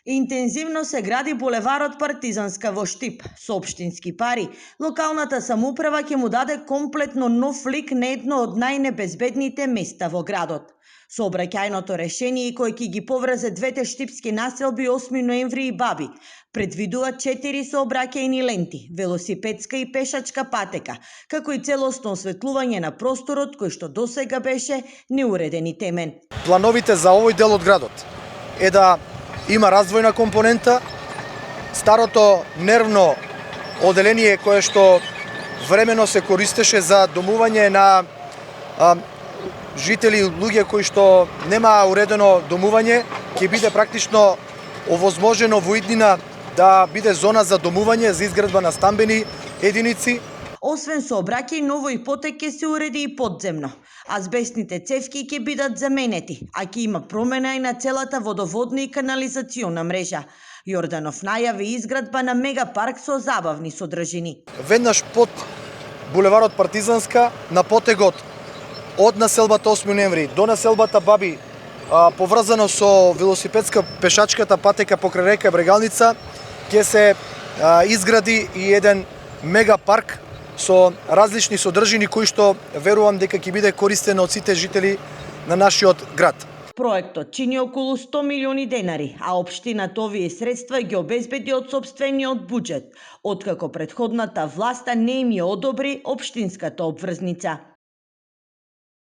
Интензивно се гради булеварот Партизанска во Штип. Со општински пари, локалната самоуправа ќе му даде комплетно нов лик на едно од најнебезбедните места во градот. Сообраќајното решение кој ќе ги поврзе двете штипски населби 8 ноември и Баби предвидува 4 сообраќајни ленти, велосипедска и пешачка патека, како и целосно осветлување на просторот кој што досега беше неуреден и темен. Плановите за овој дел од градот е да има раздвојна компонента, старото нервно оделение кое што времено се користеше за домување на жители, луѓе кои што немаа уредено домување, ќе биде практично овозможено во иднина да биде зона за домување, за изградба на стамбени единици. Освен сообраќај, ново и потек ќе се уреди и подземно. Азбестните цевки ќе бидат заменети, а ќе има промена и на целата водоводна и канализациона мрежа. Јорданов најави изградба на мегапарк со забавни содржини. Веднаш под булеварот Партизанска, на потегот од населбата 8 ноември до населбата Баби, поврзано со велосипедска пешачката патека покрај река Брегалница, ќе се изгради и еден мегапарк со различни содржини кои што верувам дека ќе биде користен од сите жители на нашиот град. Проектот чини околу 100 милиони денари, а општината овие средства ги обезбеди од сопствениот буџет, откако претходната власта не им ја одобри општинската обврзница.